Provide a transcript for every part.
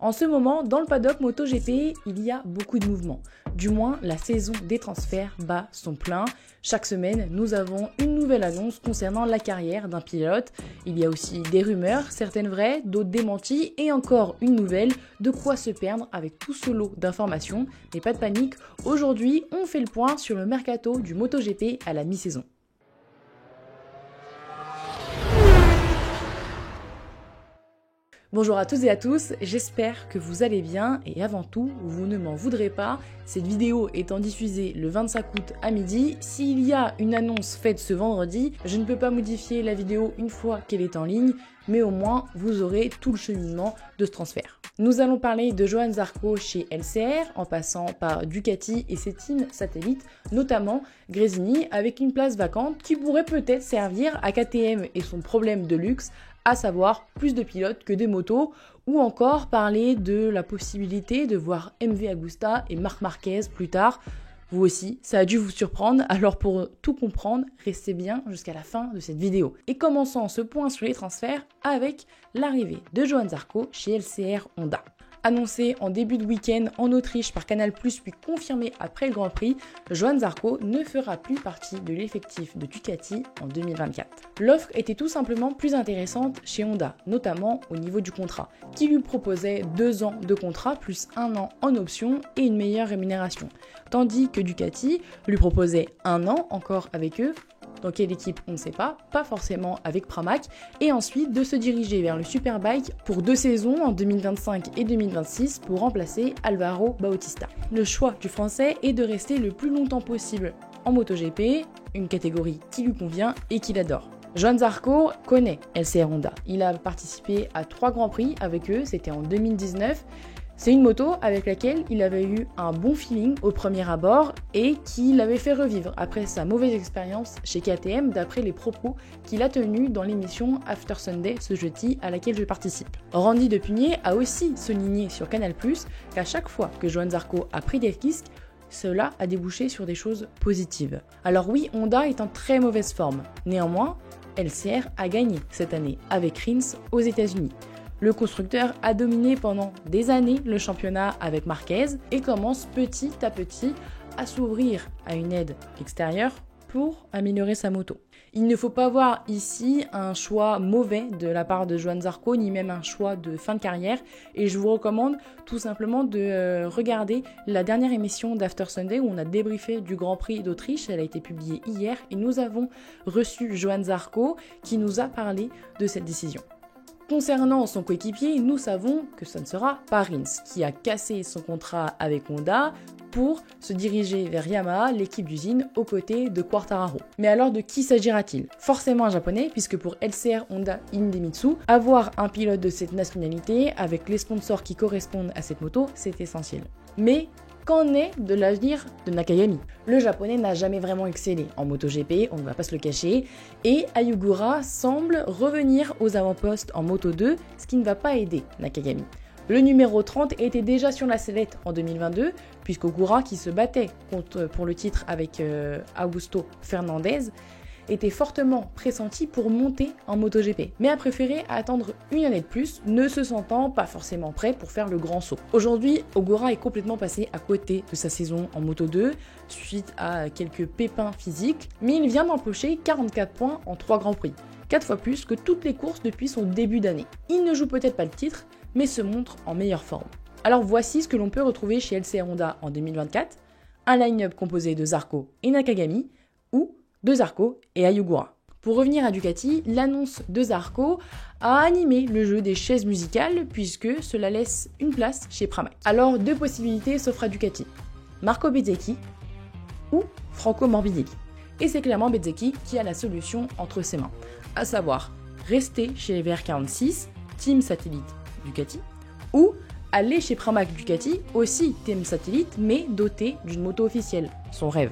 En ce moment, dans le paddock MotoGP, il y a beaucoup de mouvements. Du moins, la saison des transferts bat son plein. Chaque semaine, nous avons une nouvelle annonce concernant la carrière d'un pilote. Il y a aussi des rumeurs, certaines vraies, d'autres démenties, et encore une nouvelle, de quoi se perdre avec tout ce lot d'informations. Mais pas de panique, aujourd'hui, on fait le point sur le mercato du MotoGP à la mi-saison. Bonjour à toutes et à tous, j'espère que vous allez bien et avant tout, vous ne m'en voudrez pas. Cette vidéo étant diffusée le 25 août à midi, s'il y a une annonce faite ce vendredi, je ne peux pas modifier la vidéo une fois qu'elle est en ligne, mais au moins vous aurez tout le cheminement de ce transfert. Nous allons parler de Johann Zarco chez LCR, en passant par Ducati et ses teams satellites, notamment Gresini, avec une place vacante qui pourrait peut-être servir à KTM et son problème de luxe, à savoir plus de pilotes que de motos, ou encore parler de la possibilité de voir MV Agusta et Marc Marquez plus tard. Vous aussi, ça a dû vous surprendre, alors pour tout comprendre, restez bien jusqu'à la fin de cette vidéo. Et commençons ce point sur les transferts avec l'arrivée de Johann Zarco chez LCR Honda. Annoncé en début de week-end en Autriche par Canal+, puis confirmé après le Grand Prix, Johann Zarco ne fera plus partie de l'effectif de Ducati en 2024. L'offre était tout simplement plus intéressante chez Honda, notamment au niveau du contrat, qui lui proposait 2 ans de contrat plus 1 an en option et une meilleure rémunération, tandis que Ducati lui proposait 1 an encore avec eux. Dans quelle équipe, on ne sait pas forcément avec Pramac, et ensuite de se diriger vers le Superbike pour 2 saisons en 2025 et 2026 pour remplacer Alvaro Bautista. Le choix du Français est de rester le plus longtemps possible en MotoGP, une catégorie qui lui convient et qu'il adore. Johann Zarco connaît LCR Honda, il a participé à 3 Grands Prix avec eux, c'était en 2019. C'est une moto avec laquelle il avait eu un bon feeling au premier abord et qui l'avait fait revivre après sa mauvaise expérience chez KTM d'après les propos qu'il a tenus dans l'émission After Sunday ce jeudi à laquelle je participe. Randy Depugné a aussi souligné sur Canal+ qu'à chaque fois que Johann Zarco a pris des risques, cela a débouché sur des choses positives. Alors oui, Honda est en très mauvaise forme. Néanmoins, LCR a gagné cette année avec Rins aux États-Unis. Le constructeur a dominé pendant des années le championnat avec Marquez et commence petit à petit à s'ouvrir à une aide extérieure pour améliorer sa moto. Il ne faut pas voir ici un choix mauvais de la part de Johann Zarco, ni même un choix de fin de carrière. Et je vous recommande tout simplement de regarder la dernière émission d'After Sunday où on a débriefé du Grand Prix d'Autriche. Elle a été publiée hier et nous avons reçu Johann Zarco qui nous a parlé de cette décision. Concernant son coéquipier, nous savons que ce ne sera pas Rins, qui a cassé son contrat avec Honda pour se diriger vers Yamaha, l'équipe d'usine, aux côtés de Quartararo. Mais alors de qui s'agira-t-il? Forcément un japonais, puisque pour LCR Honda Hidemitsu, avoir un pilote de cette nationalité, avec les sponsors qui correspondent à cette moto, c'est essentiel. Mais qu'en est de l'avenir de Nakagami? Le japonais n'a jamais vraiment excellé en MotoGP, on ne va pas se le cacher, et Ayugura semble revenir aux avant-postes en Moto2, ce qui ne va pas aider Nakagami. Le numéro 30 était déjà sur la sellette en 2022, puisqu'Ogura, qui se battait pour le titre avec Augusto Fernandez, était fortement pressenti pour monter en MotoGP, mais a préféré attendre une année de plus, ne se sentant pas forcément prêt pour faire le grand saut. Aujourd'hui, Ogura est complètement passé à côté de sa saison en Moto2, suite à quelques pépins physiques, mais il vient d'empocher 44 points en 3 Grands Prix, 4 fois plus que toutes les courses depuis son début d'année. Il ne joue peut-être pas le titre, mais se montre en meilleure forme. Alors voici ce que l'on peut retrouver chez LCR Honda en 2024, un line-up composé de Zarco et Nakagami, ou de Zarco et Ayugura. Pour revenir à Ducati, l'annonce de Zarco a animé le jeu des chaises musicales puisque cela laisse une place chez Pramac. Alors 2 possibilités s'offrent à Ducati, Marco Bezzecchi ou Franco Morbidelli. Et c'est clairement Bezzecchi qui a la solution entre ses mains, à savoir rester chez les VR46, team satellite Ducati, ou aller chez Pramac Ducati, aussi team satellite mais doté d'une moto officielle, son rêve.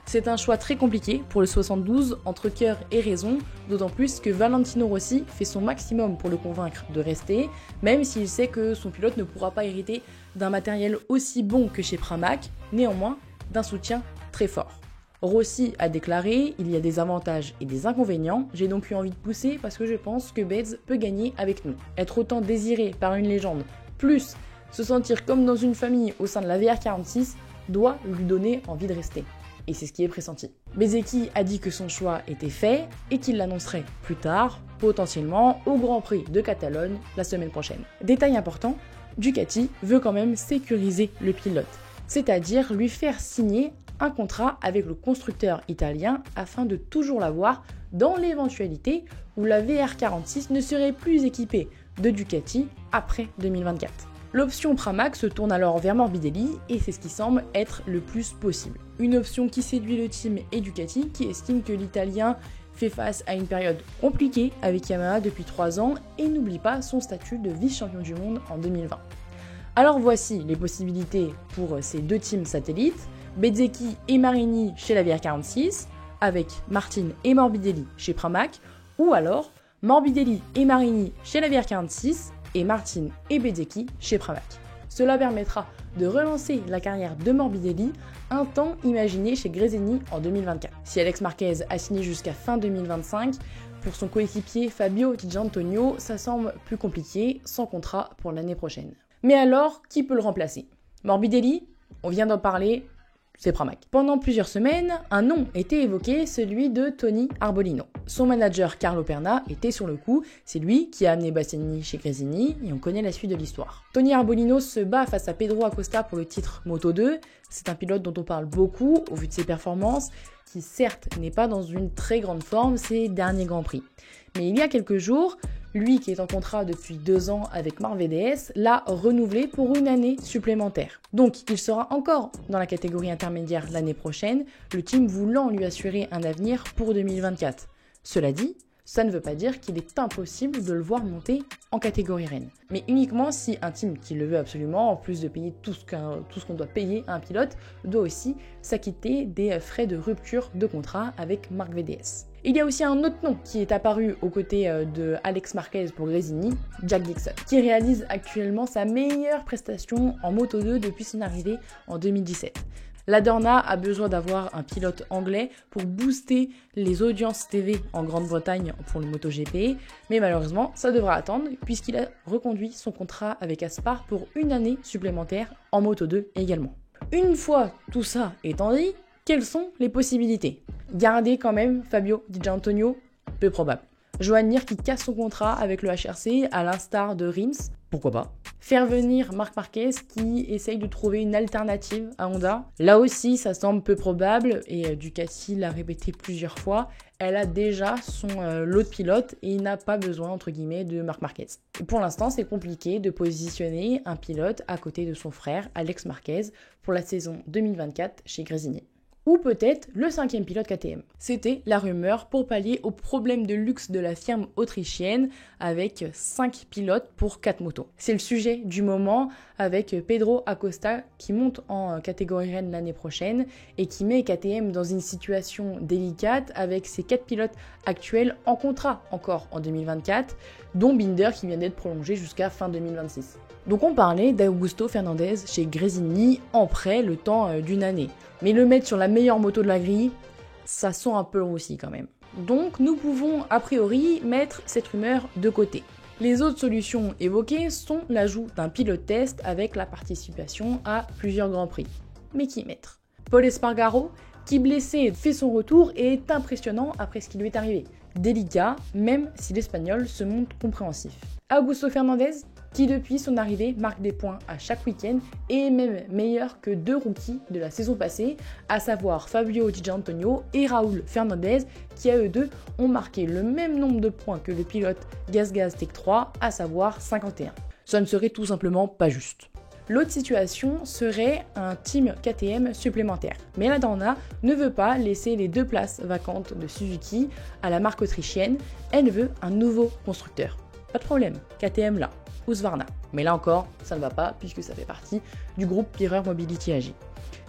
C'est un choix très compliqué pour le 72 entre cœur et raison, d'autant plus que Valentino Rossi fait son maximum pour le convaincre de rester, même s'il sait que son pilote ne pourra pas hériter d'un matériel aussi bon que chez Pramac, néanmoins d'un soutien très fort. Rossi a déclaré « Il y a des avantages et des inconvénients, j'ai donc eu envie de pousser parce que je pense que Bez peut gagner avec nous. Être autant désiré par une légende, plus Se sentir comme dans une famille au sein de la VR46 doit lui donner envie de rester. Et c'est ce qui est pressenti. Bezzecchi a dit que son choix était fait et qu'il l'annoncerait plus tard, potentiellement au Grand Prix de Catalogne la semaine prochaine. Détail important, Ducati veut quand même sécuriser le pilote, c'est-à-dire lui faire signer un contrat avec le constructeur italien afin de toujours l'avoir dans l'éventualité où la VR46 ne serait plus équipée de Ducati après 2024. L'option Pramac se tourne alors vers Morbidelli et c'est ce qui semble être le plus possible. Une option qui séduit le team et Ducati qui estime que l'Italien fait face à une période compliquée avec Yamaha depuis 3 ans et n'oublie pas son statut de vice-champion du monde en 2020. Alors voici les possibilités pour ces deux teams satellites, Bezzecchi et Marini chez la VR46, avec Martin et Morbidelli chez Pramac, ou alors Morbidelli et Marini chez la VR46, et Martin et Bezzecchi chez Pramac. Cela permettra de relancer la carrière de Morbidelli, un temps imaginé chez Gresini en 2024. Si Alex Marquez a signé jusqu'à fin 2025, pour son coéquipier Fabio Di Giannantonio, ça semble plus compliqué, sans contrat pour l'année prochaine. Mais alors, qui peut le remplacer? Morbidelli, on vient d'en parler, c'est Pramac. Pendant plusieurs semaines, un nom était évoqué, celui de Tony Arbolino. Son manager Carlo Perna était sur le coup, c'est lui qui a amené Bastianini chez Gresini et on connaît la suite de l'histoire. Tony Arbolino se bat face à Pedro Acosta pour le titre Moto2, c'est un pilote dont on parle beaucoup au vu de ses performances, qui certes n'est pas dans une très grande forme ces derniers Grands Prix. Mais il y a quelques jours, lui qui est en contrat depuis 2 ans avec Marc VDS, l'a renouvelé pour une année supplémentaire. Donc il sera encore dans la catégorie intermédiaire l'année prochaine, le team voulant lui assurer un avenir pour 2024. Cela dit, ça ne veut pas dire qu'il est impossible de le voir monter en catégorie reine. Mais uniquement si un team qui le veut absolument, en plus de payer tout ce qu'on doit payer à un pilote, doit aussi s'acquitter des frais de rupture de contrat avec Marc VDS. Il y a aussi un autre nom qui est apparu aux côtés de Alex Marquez pour Gresini, Jack Dixon, qui réalise actuellement sa meilleure prestation en Moto2 depuis son arrivée en 2017. La Dorna a besoin d'avoir un pilote anglais pour booster les audiences TV en Grande-Bretagne pour le MotoGP, mais malheureusement, ça devra attendre puisqu'il a reconduit son contrat avec Aspar pour une année supplémentaire en Moto2 également. Une fois tout ça étant dit, quelles sont les possibilités? Garder quand même Fabio Di Giannantonio, peu probable. Joan Mir qui casse son contrat avec le HRC à l'instar de Rins, pourquoi pas. Faire venir Marc Marquez qui essaye de trouver une alternative à Honda. Là aussi, ça semble peu probable et Ducati l'a répété plusieurs fois. Elle a déjà son lot de pilotes et il n'a pas besoin, entre guillemets, de Marc Marquez. Et pour l'instant, c'est compliqué de positionner un pilote à côté de son frère, Alex Marquez, pour la saison 2024 chez Gresini. Ou peut-être le 5e pilote KTM. C'était la rumeur pour pallier au problème de luxe de la firme autrichienne avec 5 pilotes pour 4 motos. C'est le sujet du moment avec Pedro Acosta qui monte en catégorie reine l'année prochaine et qui met KTM dans une situation délicate avec ses 4 pilotes actuels en contrat encore en 2024, dont Binder qui vient d'être prolongé jusqu'à fin 2026. Donc on parlait d'Augusto Fernandez chez Gresini en prêt le temps d'une année. Mais le mettre sur la meilleure moto de la grille, ça sent un peu long aussi quand même. Donc nous pouvons a priori mettre cette rumeur de côté. Les autres solutions évoquées sont l'ajout d'un pilote test avec la participation à plusieurs Grands Prix. Mais qui mettre? Paul Espargaro, qui blessé fait son retour et est impressionnant après ce qui lui est arrivé. Délicat, même si l'Espagnol se montre compréhensif. Augusto Fernandez, qui depuis son arrivée marque des points à chaque week-end et est même meilleur que 2 rookies de la saison passée, à savoir Fabio Di Giannantonio et Raúl Fernandez, qui à eux deux ont marqué le même nombre de points que le pilote GasGas Tech 3, à savoir 51. Ça ne serait tout simplement pas juste. L'autre situation serait un team KTM supplémentaire. Mais la Dorna ne veut pas laisser les 2 places vacantes de Suzuki à la marque autrichienne, elle veut un nouveau constructeur. Pas de problème, KTM là. Husqvarna. Mais là encore, ça ne va pas puisque ça fait partie du groupe Pirer Mobility AG,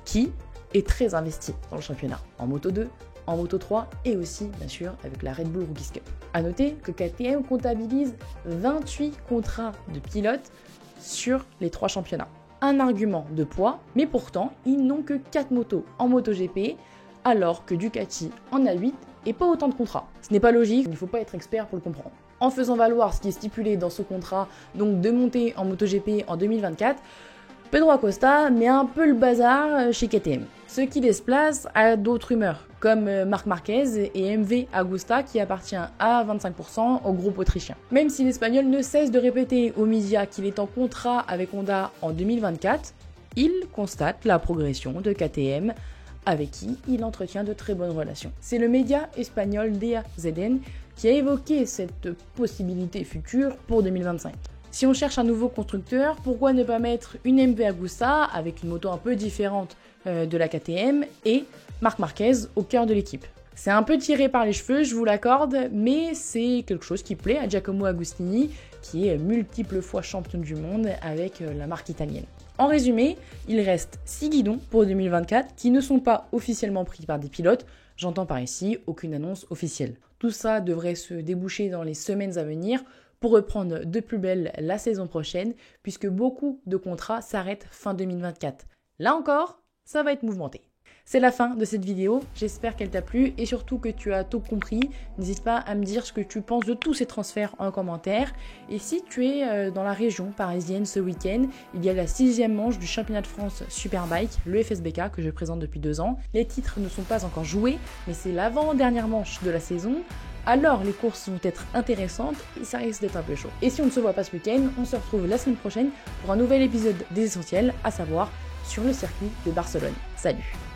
qui est très investi dans le championnat, en Moto 2, en Moto 3 et aussi, bien sûr, avec la Red Bull Rookies Cup. A noter que KTM comptabilise 28 contrats de pilotes sur les 3 championnats. Un argument de poids, mais pourtant, ils n'ont que 4 motos en MotoGP, alors que Ducati en a 8 et pas autant de contrats. Ce n'est pas logique, il ne faut pas être expert pour le comprendre. en faisant valoir ce qui est stipulé dans ce contrat, donc de monter en MotoGP en 2024, Pedro Acosta met un peu le bazar chez KTM. Ce qui laisse place à d'autres rumeurs, comme Marc Marquez et MV Agusta qui appartient à 25% au groupe autrichien. Même si l'Espagnol ne cesse de répéter aux médias qu'il est en contrat avec Honda en 2024, il constate la progression de KTM avec qui il entretient de très bonnes relations. C'est le média espagnol DAZN qui a évoqué cette possibilité future pour 2025. Si on cherche un nouveau constructeur, pourquoi ne pas mettre une MV Agusta avec une moto un peu différente de la KTM et Marc Marquez au cœur de l'équipe? C'est un peu tiré par les cheveux, je vous l'accorde, mais c'est quelque chose qui plaît à Giacomo Agostini, qui est multiple fois champion du monde avec la marque italienne. En résumé, il reste 6 guidons pour 2024 qui ne sont pas officiellement pris par des pilotes, j'entends par ici aucune annonce officielle. Tout ça devrait se déboucher dans les semaines à venir pour reprendre de plus belle la saison prochaine, puisque beaucoup de contrats s'arrêtent fin 2024. Là encore, ça va être mouvementé. C'est la fin de cette vidéo, j'espère qu'elle t'a plu et surtout que tu as tout compris. N'hésite pas à me dire ce que tu penses de tous ces transferts en commentaire. Et si tu es dans la région parisienne ce week-end, il y a la 6e manche du championnat de France Superbike, le FSBK, que je présente depuis 2 ans. Les titres ne sont pas encore joués, mais c'est l'avant-dernière manche de la saison. Alors les courses vont être intéressantes et ça risque d'être un peu chaud. Et si on ne se voit pas ce week-end, on se retrouve la semaine prochaine pour un nouvel épisode des Essentiels, à savoir sur le circuit de Barcelone. Salut!